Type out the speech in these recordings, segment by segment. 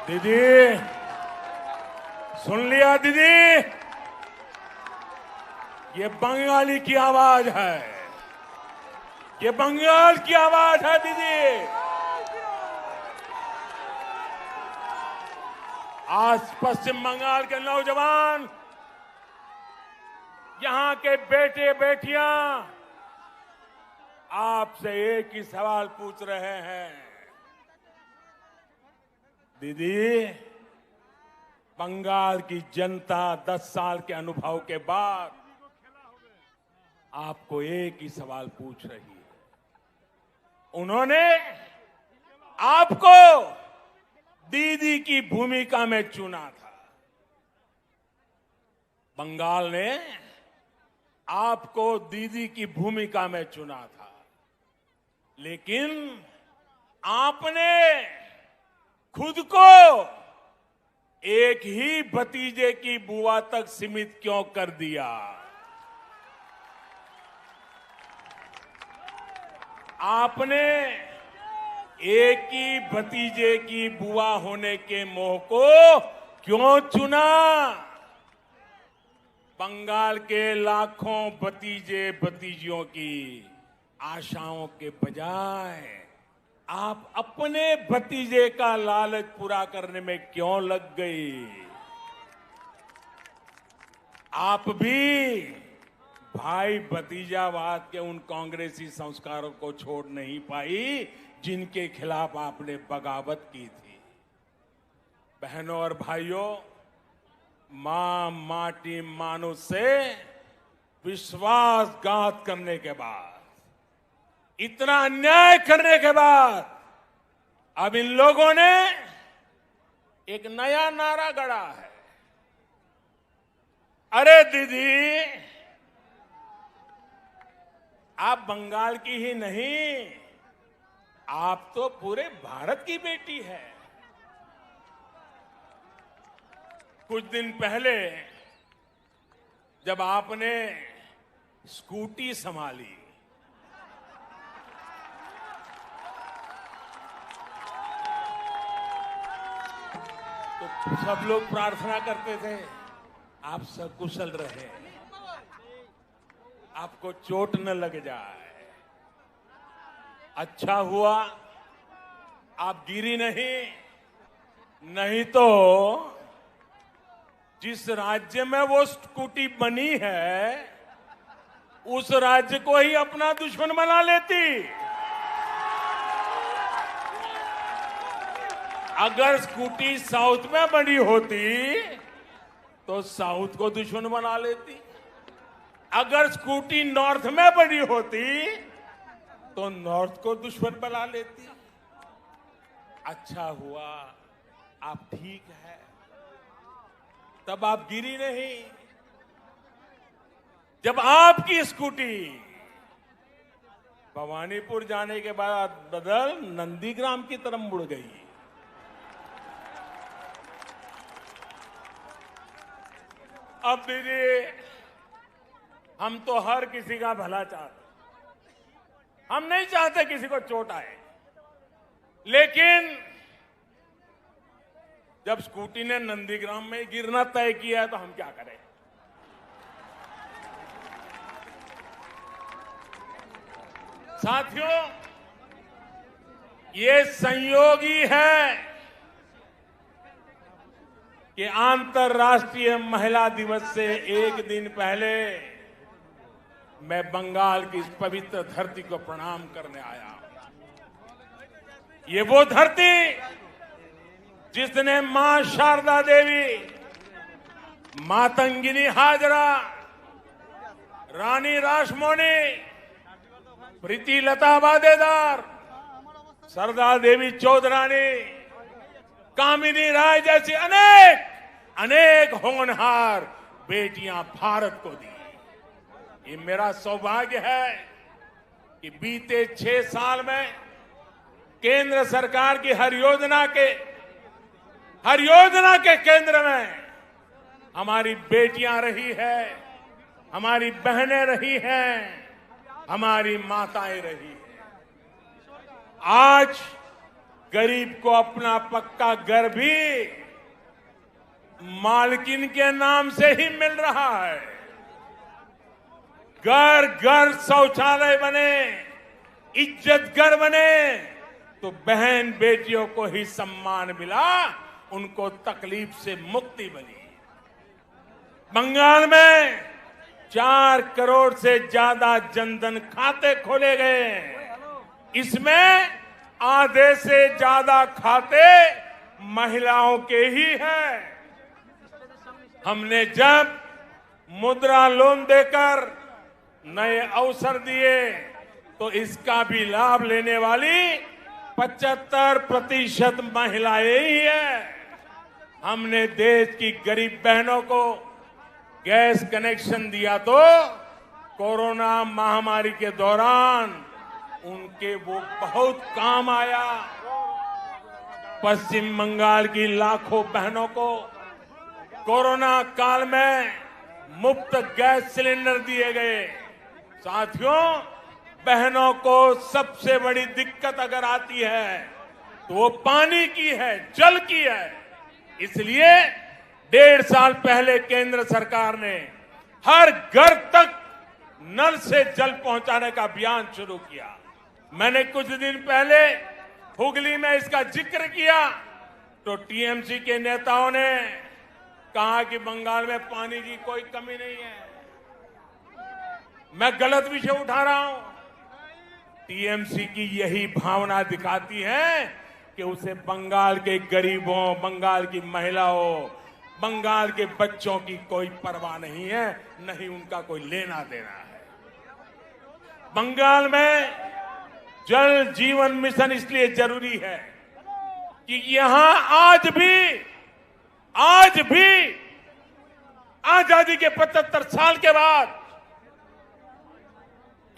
दीदी, सुन लिया दीदी? ये बंगाली की आवाज है, ये बंगाल की आवाज है दीदी। आज पश्चिम बंगाल के नौजवान, यहां के बेटे बेटियां आपसे एक ही सवाल पूछ रहे हैं। दीदी, बंगाल की जनता 10 साल के अनुभव के बाद आपको एक ही सवाल पूछ रही है। उन्होंने आपको दीदी की भूमिका में चुना था। बंगाल ने आपको दीदी की भूमिका में चुना था, लेकिन आपने खुद को एक ही भतीजे की बुआ तक सीमित क्यों कर दिया? आपने एक ही भतीजे की बुआ होने के मोह को क्यों चुना? बंगाल के लाखों भतीजे भतीजियों की आशाओं के बजाय आप अपने भतीजे का लालच पूरा करने में क्यों लग गई? आप भी भाई भतीजावाद के उन कांग्रेसी संस्कारों को छोड़ नहीं पाई जिनके खिलाफ आपने बगावत की थी। बहनों और भाइयों, मां माटी मानुष से विश्वासघात करने के बाद, इतना अन्याय करने के बाद अब इन लोगों ने एक नया नारा गढ़ा है। अरे दीदी, आप बंगाल की ही नहीं, आप तो पूरे भारत की बेटी है। कुछ दिन पहले जब आपने स्कूटी संभाली, तो सब लोग प्रार्थना करते थे आप सकुशल रहे, आपको चोट न लग जाए। अच्छा हुआ आप गिरी नहीं तो जिस राज्य में वो स्कूटी बनी है उस राज्य को ही अपना दुश्मन बना लेती। अगर स्कूटी साउथ में बनी होती तो साउथ को दुश्मन बना लेती, अगर स्कूटी नॉर्थ में बनी होती तो नॉर्थ को दुश्मन बना लेती। अच्छा हुआ आप ठीक है, तब आप गिरी नहीं। जब आपकी स्कूटी भवानीपुर जाने के बाद बदल नंदीग्राम की तरफ मुड़ गई, अब दीदी, हम तो हर किसी का भला चाहते, हम नहीं चाहते किसी को चोट आए, लेकिन जब स्कूटी ने नंदीग्राम में गिरना तय किया है तो हम क्या करें? साथियों, ये संयोगी है कि अंतर्राष्ट्रीय महिला दिवस से एक दिन पहले मैं बंगाल की इस पवित्र धरती को प्रणाम करने आया। ये वो धरती जिसने मां शारदा देवी, मातंगिनी हाजरा, रानी रासमोनी, प्रीति लता वादेदार, सरदार देवी चौधरानी, कामिनी राय जैसी अनेक होनहार बेटियां भारत को दी। ये मेरा सौभाग्य है कि बीते 6 साल में केंद्र सरकार की हर योजना के केंद्र में हमारी बेटियां रही है, हमारी बहनें रही हैं, हमारी माताएं रही हैं। आज गरीब को अपना पक्का घर भी मालकिन के नाम से ही मिल रहा है। घर घर शौचालय बने, इज्जत घर बने, तो बहन बेटियों को ही सम्मान मिला, उनको तकलीफ से मुक्ति मिली। बंगाल में 4 करोड़ से ज्यादा जनधन खाते खोले गए। इसमें आधे से ज्यादा खाते महिलाओं के ही हैं। हमने जब मुद्रा लोन देकर नए अवसर दिए तो इसका भी लाभ लेने वाली 75% महिलाएं ही हैं। हमने देश की गरीब बहनों को गैस कनेक्शन दिया तो कोरोना महामारी के दौरान उनके वो बहुत काम आया। पश्चिम बंगाल की लाखों बहनों को कोरोना काल में मुफ्त गैस सिलेंडर दिए गए। साथियों, बहनों को सबसे बड़ी दिक्कत अगर आती है तो वो पानी की है, जल की है। इसलिए 1.5 साल पहले केंद्र सरकार ने हर घर तक नल से जल पहुंचाने का अभियान शुरू किया। मैंने कुछ दिन पहले हुगली में इसका जिक्र किया तो टीएमसी के नेताओं ने कहा कि बंगाल में पानी की कोई कमी नहीं है। मैं गलत विषय उठा रहा हूं। टीएमसी की यही भावना दिखाती है कि उसे बंगाल के गरीबों, बंगाल की महिलाओं, बंगाल के बच्चों की कोई परवाह नहीं है, नहीं उनका कोई लेना देना है। बंगाल में जल जीवन मिशन इसलिए जरूरी है कि यहां आज भी आजादी के 75 साल के बाद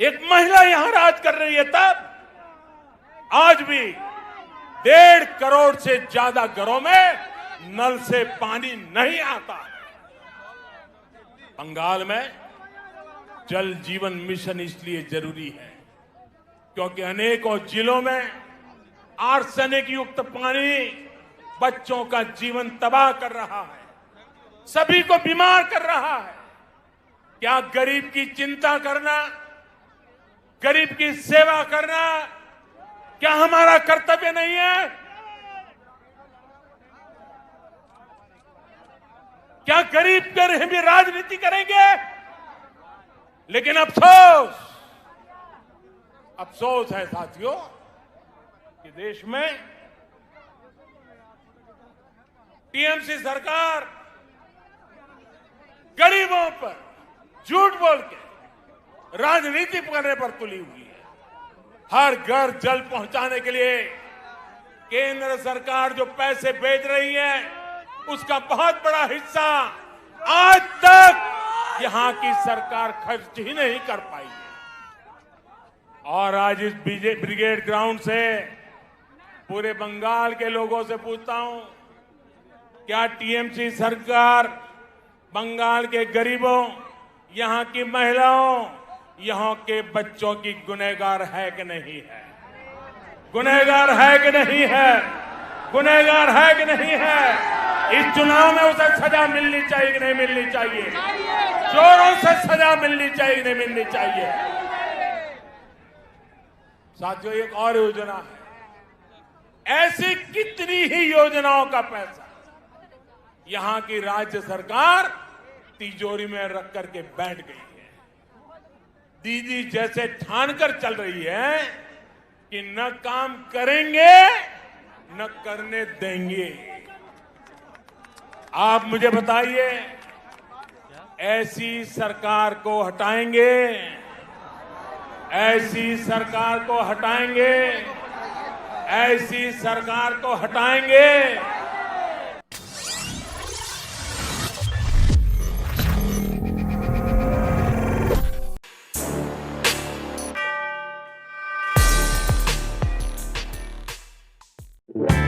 एक महिला यहां राज कर रही है। तब आज भी 1.5 करोड़ से ज्यादा घरों में नल से पानी नहीं आता। बंगाल में जल जीवन मिशन इसलिए जरूरी है क्योंकि अनेकों जिलों में आर्सेनिक युक्त पानी बच्चों का जीवन तबाह कर रहा है, सभी को बीमार कर रहा है। क्या गरीब की चिंता करना, गरीब की सेवा करना क्या हमारा कर्तव्य नहीं है? क्या गरीब कर भी राजनीति करेंगे? लेकिन अफसोस है साथियों कि देश में टीएमसी सरकार गरीबों पर झूठ बोल के राजनीति करने पर तुली हुई है। हर घर जल पहुंचाने के लिए केंद्र सरकार जो पैसे भेज रही है उसका बहुत बड़ा हिस्सा आज तक यहां की सरकार खर्च ही नहीं कर पाई है। और आज इस ब्रिगेड ग्राउंड से पूरे बंगाल के लोगों से पूछता हूं, क्या टीएमसी सरकार बंगाल के गरीबों, यहां की महिलाओं, यहां के बच्चों की गुनहगार है कि नहीं है? गुनहगार है कि नहीं है? गुनहगार है कि नहीं है? इस चुनाव में उसे सजा मिलनी चाहिए कि नहीं मिलनी चाहिए? चोरों से सजा मिलनी चाहिए कि नहीं मिलनी चाहिए? साथियों, एक और योजना है। ऐसी कितनी ही योजनाओं का पैसा यहां की राज्य सरकार तिजोरी में रख करके बैठ गई है। दीदी जैसे ठान कर चल रही है कि न काम करेंगे न करने देंगे। आप मुझे बताइए, ऐसी सरकार को हटाएंगे? ऐसी सरकार को हटाएंगे? ऐसी सरकार को हटाएंगे?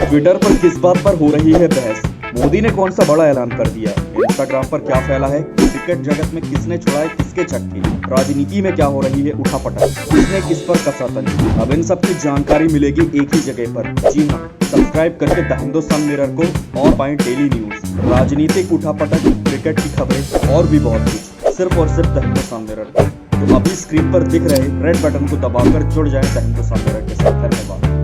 ट्विटर पर किस बात पर हो रही है बहस? मोदी ने कौन सा बड़ा ऐलान कर दिया? इंस्टाग्राम पर क्या फैला है क्रिकेट जगत में किसने छुड़ाए किसके छक्के, राजनीति में क्या हो रही है उठापटक, किसने किस पर कसा तंज, अब इन सब की जानकारी मिलेगी एक ही जगह पर। जी हाँ, सब्सक्राइब करके द हिंदुस्तान मिरर को और पाएं डेली न्यूज, राजनीतिक उठापटक, क्रिकेट की खबरें और भी बहुत कुछ, सिर्फ और सिर्फ द हिंदुस्तान मिरर। तो अभी स्क्रीन पर दिख रहे रेड बटन को दबाकर जुड़ जाएं द हिंदुस्तान मिरर के साथ। धन्यवाद।